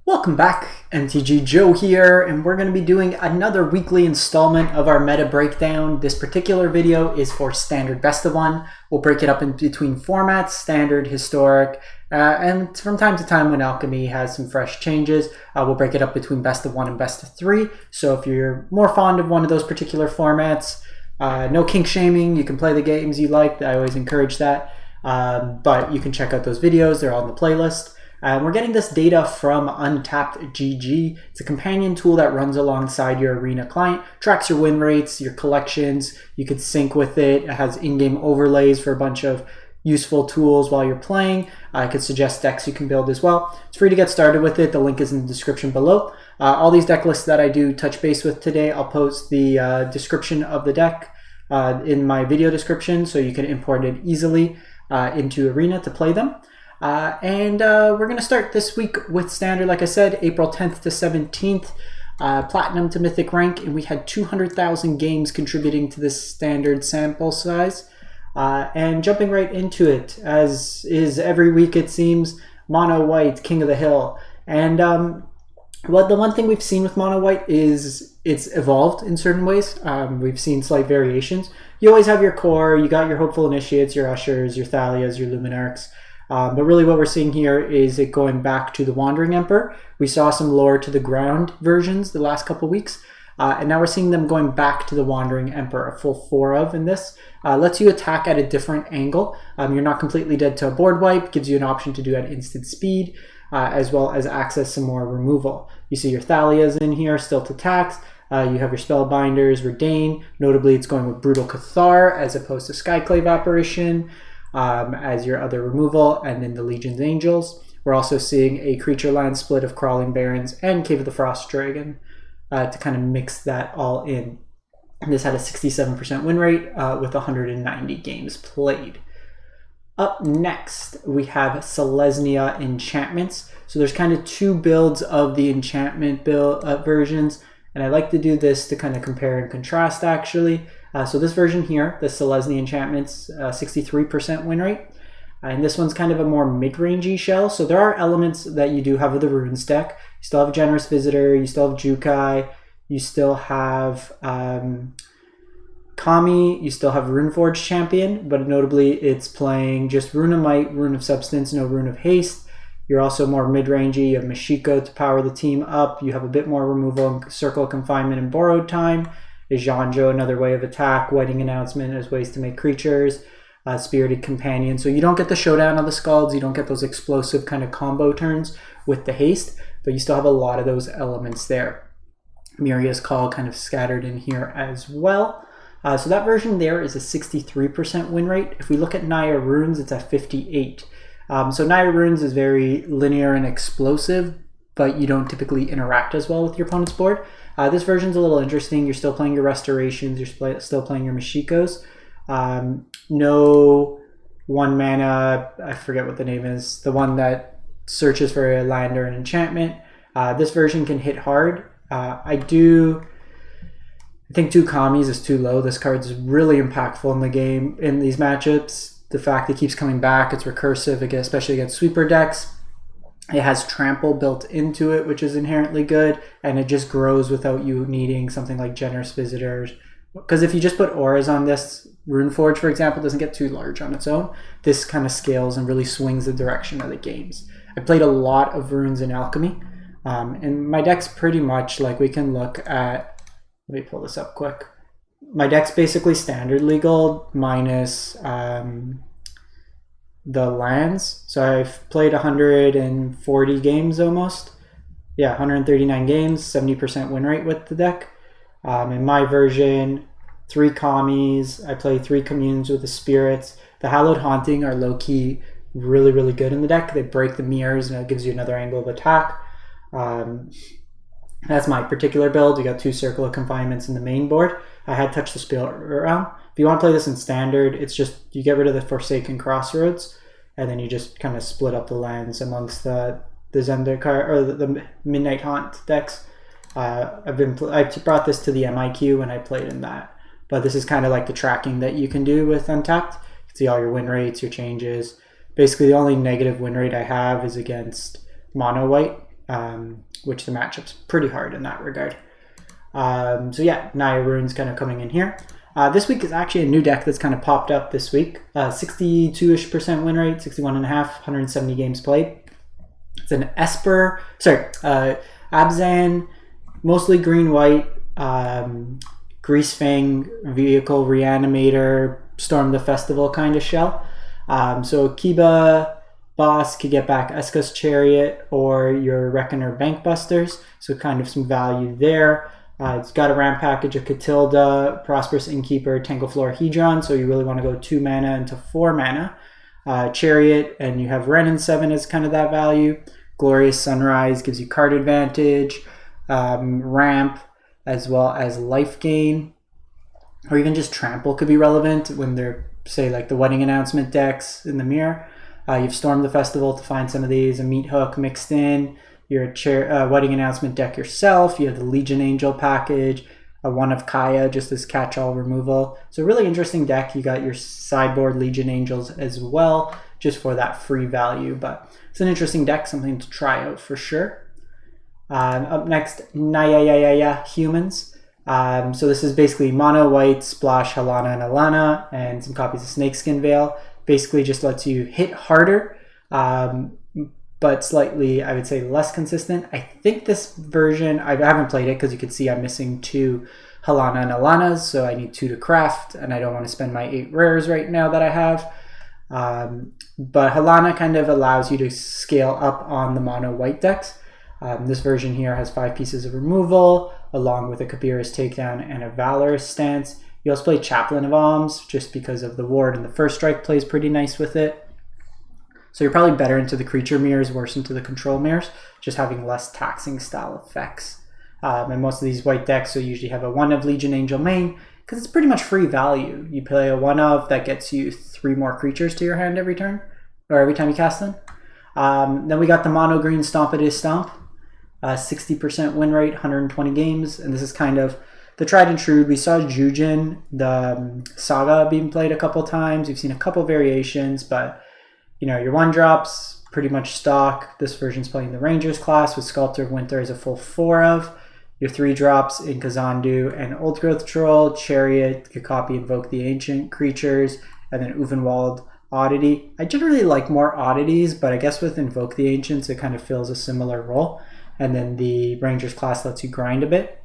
Welcome back, MTG Joe here, and we're going to be doing another weekly installment of our meta breakdown. This particular video is for Standard Best of One. We'll break it up in between formats, Standard, Historic, and from time to time when Alchemy has some fresh changes, we'll break it up between Best of One and Best of Three. So if you're more fond of one of those particular formats, no kink shaming, you can play the games you like. I always encourage that, but you can check out those videos. They're all in the playlist. We're getting this data from Untapped GG. It's a companion tool that runs alongside your Arena client, tracks your win rates, your collections. You could sync with it. It has in-game overlays for a bunch of useful tools while you're playing. I could suggest decks you can build as well. It's free to get started with it. The link is in the description below. All these deck lists that I do touch base with today, I'll post the description of the deck in my video description so you can import it easily into Arena to play them. We're going to start this week with Standard, like I said, April 10th to 17th, Platinum to Mythic rank, and we had 200,000 games contributing to this Standard sample size. And jumping right into it, as is every week it seems, Mono White, King of the Hill. And the one thing we've seen with Mono White is it's evolved in certain ways. We've seen slight variations. You always have your core, you got your Hopeful Initiates, your Ushers, your Thalias, your Luminarchs. But really what we're seeing here is it going back to the Wandering Emperor. We saw some Lower to the Ground versions the last couple weeks, and now we're seeing them going back to the Wandering Emperor, a full 4 of in this. Lets you attack at a different angle. You're not completely dead to a board wipe, gives you an option to do at instant speed, as well as access some more removal. You see your Thalias in here, still to tax. You have your Spellbinders, Reidane. Notably, it's going with Brutal Cathar as opposed to Skyclave Apparition. As your other removal, and then the Legion's Angels. We're also seeing a creature land split of Crawling Barrens and Cave of the Frost Dragon to kind of mix that all in. And this had a 67% win rate with 190 games played. Up next, we have Selesnya Enchantments. So there's kind of 2 builds of the enchantment build versions, and I like to do this to kind of compare and contrast actually. So this version here, the Selesnya Enchantments, 63% win rate. And this one's kind of a more mid-rangey shell. So there are elements that you do have with the Runes deck. You still have Generous Visitor, you still have Jukai, you still have Kami, you still have Runeforge Champion, but notably it's playing just Rune of Might, Rune of Substance, no Rune of Haste. You're also more mid-rangey. You have Michiko to power the team up. You have a bit more removal in Circle of Confinement and Borrowed Time. Eiganjo, another way of attack. Wedding Announcement as ways to make creatures. Spirited Companion. So you don't get the showdown of the Scalds. You don't get those explosive kind of combo turns with the haste, but you still have a lot of those elements there. Emeria's Call kind of scattered in here as well. So that version there is a 63% win rate. If we look at Naya Runes, it's at 58. So Naya Runes is very linear and explosive, but you don't typically interact as well with your opponent's board. This version's a little interesting. You're still playing your Restorations, you're still playing your Michikos. No 1 mana, I forget what the name is, the one that searches for a land or an enchantment. This version can hit hard. I think 2 Kamis is too low. This card's really impactful in the game, in these matchups. The fact it keeps coming back, it's recursive, especially against sweeper decks. It has Trample built into it, which is inherently good, and it just grows without you needing something like Generous Visitors. Because if you just put auras on this, Runeforge, for example, doesn't get too large on its own. This kind of scales and really swings the direction of the games. I played a lot of runes in Alchemy, and my deck's pretty much like we can look at. Let me pull this up quick. My deck's basically standard legal minus the lands. So I've played 140 games almost. Yeah, 139 games, 70% win rate with the deck. In my version, 3 Kamis. I play 3 Communes with the Spirits. The Hallowed Haunting are low-key really, really good in the deck. They break the mirrors and it gives you another angle of attack. That's my particular build. You got 2 Circle of Confinements in the main board. I had touched the Spirit around. If you want to play this in Standard, it's just you get rid of the Forsaken Crossroads, and then you just kind of split up the lands amongst the Zendikar or the Midnight Haunt decks. I brought this to the MIQ and I played in that. But this is kind of like the tracking that you can do with Untapped. You can see all your win rates, your changes. Basically, the only negative win rate I have is against Mono White. which the matchup's pretty hard in that regard. So yeah, Naya Rune's kind of coming in here. This week is actually a new deck that's kind of popped up this week. 62-ish% win rate, 61.5, 170 games played. It's an Esper, Abzan, mostly green-white, Greasefang, Vehicle Reanimator, Storm the Festival kind of shell. So Kiba boss could get back Eska's Chariot or your Reckoner Bankbusters, so kind of some value there. It's got a ramp package of Katilda, Prosperous Innkeeper, Tanglefloor Hedron, so you really want to go 2 mana into 4 mana. Chariot, and you have Ren and 7 as kind of that value. Glorious Sunrise gives you card advantage, ramp, as well as life gain. Or even just Trample could be relevant when they're, say, like the Wedding Announcement decks in the mirror. You've Stormed the Festival to find some of these, a Meat Hook mixed in. Your Wedding Announcement deck yourself. You have the Legion Angel package, a One of Kaya just as catch-all removal. So really interesting deck. You got your sideboard Legion Angels as well, just for that free value. But it's an interesting deck, something to try out for sure. Up next, Naya Humans. So this is basically mono white, splash Halana and Alana, and some copies of Snakeskin Veil. Basically just lets you hit harder, but slightly, I would say, less consistent. I think this version, I haven't played it because you can see I'm missing 2 Halana and Alanas, so I need 2 to craft, and I don't want to spend my 8 rares right now that I have. But Halana kind of allows you to scale up on the mono white decks. This version here has 5 pieces of removal, along with a Kabira's Takedown and a Valorous Stance. You also play Chaplain of Alms, just because of the ward, and the first strike plays pretty nice with it. So you're probably better into the creature mirrors, worse into the control mirrors, just having less taxing style effects. And most of these white decks will usually have a 1 of Legion Angel main, because it's pretty much free value. You play a 1 of that gets you 3 more creatures to your hand every turn, or every time you cast them. Then we got the mono green Stomp It Is Stomp, 60% win rate, 120 games, and this is kind of the tried and true. We saw Jujin, the Saga, being played a couple times. We've seen a couple variations, but you know, your 1-drops, pretty much stock. This version's playing the Rangers class with Sculptor of Winter as a full 4 of. Your 3-drops in Kazandu and Old Growth Troll, Chariot, could copy Invoke the Ancient Creatures, and then Uvenwald Oddity. I generally like more oddities, but I guess with Invoke the Ancients, it kind of fills a similar role. And then the Rangers class lets you grind a bit.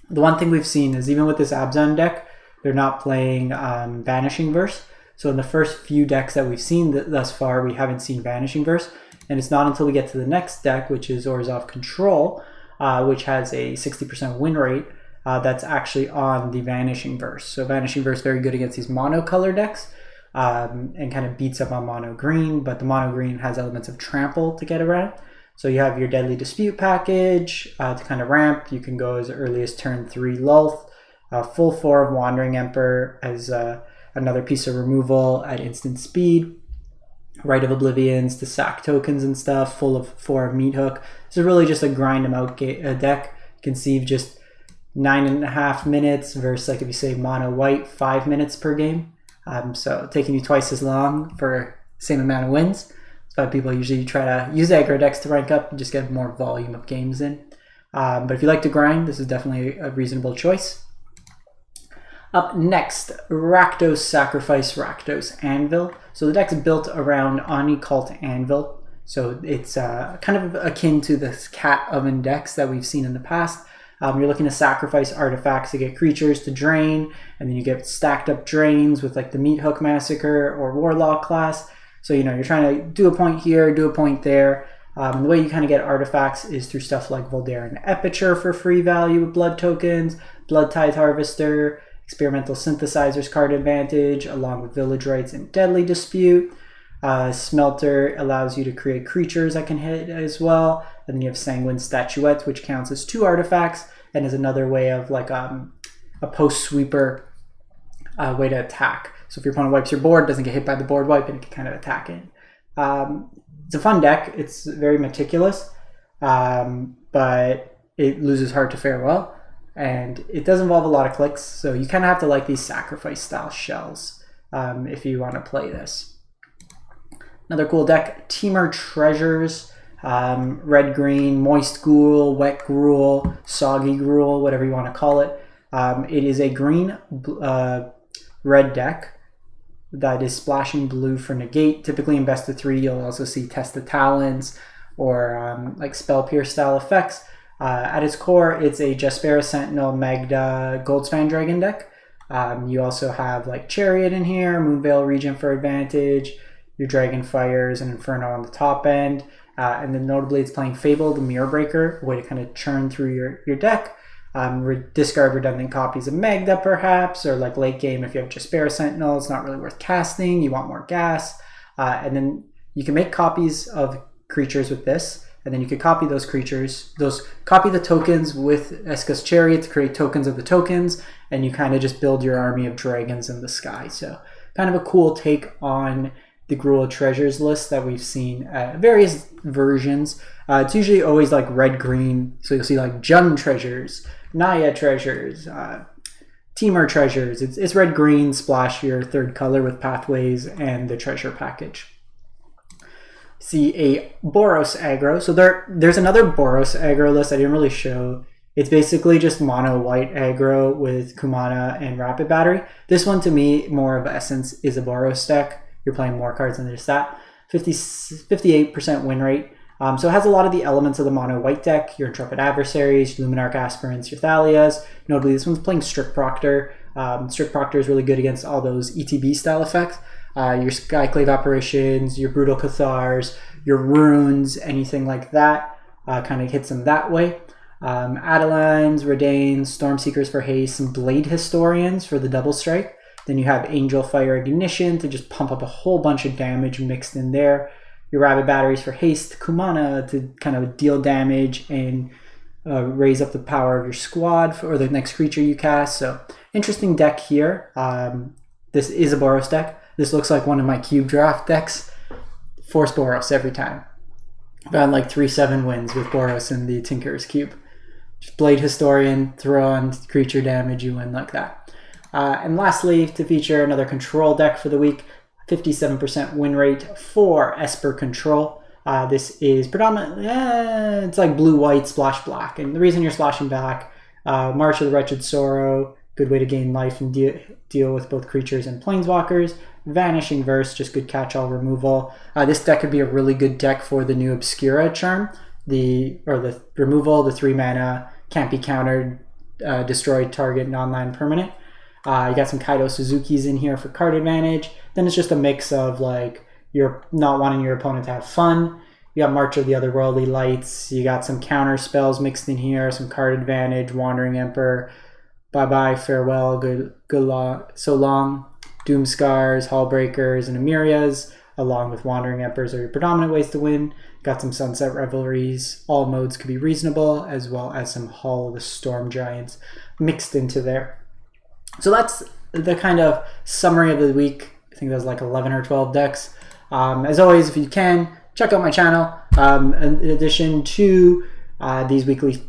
The one thing we've seen is even with this Abzan deck, they're not playing Vanishing Verse. So in the first few decks that we've seen thus far, we haven't seen Vanishing Verse. And it's not until we get to the next deck, which is Orzhov Control, which has a 60% win rate, that's actually on the Vanishing Verse. So Vanishing Verse very good against these mono-color decks, and kind of beats up on mono green, but the mono green has elements of trample to get around. So you have your Deadly Dispute package to kind of ramp. You can go as early as turn 3 Lulth, full 4 of Wandering Emperor as another piece of removal at instant speed, Rite of Oblivions to sack tokens and stuff, full of 4 of Meat Hook. So really just a grind them out deck. Conceive just 9.5 minutes versus, like, if you say mono white, 5 minutes per game. So taking you twice as long for the same amount of wins. That's why people usually try to use aggro decks to rank up and just get more volume of games in. But if you like to grind, this is definitely a reasonable choice. Up next, Rakdos Sacrifice, Rakdos Anvil. So the deck's built around Ani Cult Anvil. So it's kind of akin to this Cat Oven decks that we've seen in the past. You're looking to sacrifice artifacts to get creatures to drain, and then you get stacked up drains with like the Meat Hook Massacre or Warlock class. So, you know, you're trying to do a point here, do a point there. The way you kind of get artifacts is through stuff like Voldaren Epiture for free value with blood tokens, Blood Tithe Harvester, Experimental Synthesizer's card advantage, along with Village Rites and Deadly Dispute. Smelter allows you to create creatures that can hit as well. And then you have Sanguine Statuette, which counts as 2 artifacts and is another way of like a post-sweeper way to attack. So if your opponent wipes your board, doesn't get hit by the board wipe, and it can kind of attack it. It's a fun deck. It's very meticulous, but it loses hard to farewell. And it does involve a lot of clicks, so you kind of have to like these sacrifice-style shells if you want to play this. Another cool deck, Temur Treasures. red-green, moist Gruul, wet Gruul, soggy Gruul, whatever you want to call it. It is a green red deck that is splashing blue for negate. Typically in best of 3, you'll also see Test the Talons or like Spell Pierce style effects. At its core, it's a Jaspera Sentinel Magda Goldspan Dragon deck. You also have like Chariot in here, Moonveil Regent for advantage, your Dragon Fires and Inferno on the top end. And then notably it's playing Fable, the Mirror Breaker, a way to kind of churn through your deck. Discard redundant copies of Magda perhaps, or like late game if you have Jaspera Sentinel, it's not really worth casting, you want more gas. And then you can make copies of creatures with this, and then you could copy those creatures, copy the tokens with Eska's Chariot to create tokens of the tokens, and you kind of just build your army of dragons in the sky. So kind of a cool take on the Gruul Treasures list that we've seen various versions. It's usually always like red-green, so you'll see like Jund Treasures, Naya Treasures, Temur Treasures. It's red-green, splash your third color with Pathways and the treasure package. See a Boros Aggro. So there's another Boros Aggro list I didn't really show. It's basically just mono white aggro with Kumana and Rapid Battery. This one to me, more of essence, is a Boros deck. You're playing more cards than just that. 58% win rate. So it has a lot of the elements of the mono white deck. Your Intrepid Adversaries, your Luminarch Aspirants, your Thalias. Notably, this one's playing Strict Proctor. Strict Proctor is really good against all those ETB style effects. Your Skyclave Apparitions, your Brutal Cathars, your Runes, anything like that. Kind of hits them that way. Adelines, Reidanes, Stormseekers for haste, some Blade Historians for the double strike. Then you have Angel Fire Ignition to just pump up a whole bunch of damage mixed in there. Your Rapid Batteries for haste, Kumana to kind of deal damage and raise up the power of your squad or the next creature you cast. So interesting deck here. This is a Boros deck. This looks like one of my cube draft decks. Force Boros every time. I've had like 3-7 wins with Boros in the Tinker's Cube. Just Blade Historian, throw on creature damage, you win like that. And lastly, to feature another control deck for the week, 57% win rate for Esper Control. This is predominantly, it's like blue-white, splash black. And the reason you're splashing black, March of the Wretched Sorrow, good way to gain life and deal with both creatures and planeswalkers. Vanishing Verse, just good catch-all removal. This deck could be a really good deck for the new Obscura charm. The removal, the 3 mana, can't be countered, destroy target non-land permanent. You got some Kaido Suzuki's in here for card advantage. Then it's just a mix of like you're not wanting your opponent to have fun. You got March of the Otherworldly Lights. You got some counter spells mixed in here, some card advantage, Wandering Emperor, bye-bye, farewell, good so long, Doom Scars, Hallbreakers, and Emerias, along with Wandering Emperors are your predominant ways to win. Got some Sunset Revelries. All modes could be reasonable, as well as some Hall of the Storm Giants mixed into there. So that's the kind of summary of the week. I think there's like 11 or 12 decks. As always, if you can, check out my channel. In addition to these weekly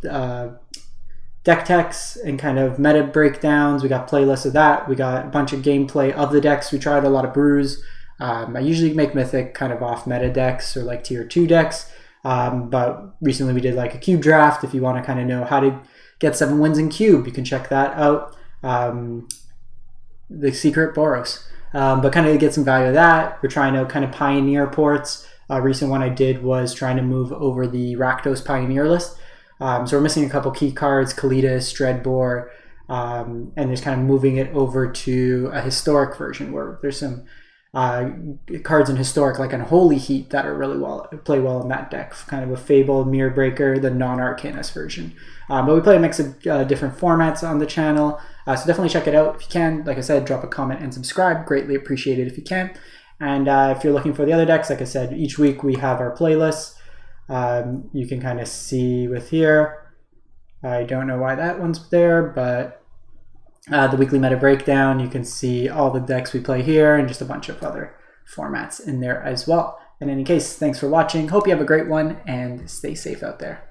deck techs and kind of meta breakdowns, we got playlists of that. We got a bunch of gameplay of the decks. We tried a lot of brews. I usually make Mythic kind of off meta decks or like tier 2 decks. But recently we did like a cube draft. If you want to kind of know how to get 7 wins in cube, you can check that out. The Secret Boros. But kind of get some value of that. We're trying to kind of pioneer ports. A recent one I did was trying to move over the Rakdos Pioneer list. So we're missing a couple key cards, Katilda, Sideboard, and just kind of moving it over to a historic version where there's some cards in historic like Unholy Heat that are really play well in that deck. Kind of a Fable, Mirror Breaker, the non-Arcanist version. But we play a mix of different formats on the channel. So definitely check it out if you can. Like I said, drop a comment and subscribe. Greatly appreciated if you can. And if you're looking for the other decks, like I said, each week we have our playlists. You can kind of see with here. I don't know why that one's there, but the weekly meta breakdown, you can see all the decks we play here and just a bunch of other formats in there as well. In any case, thanks for watching. Hope you have a great one and stay safe out there.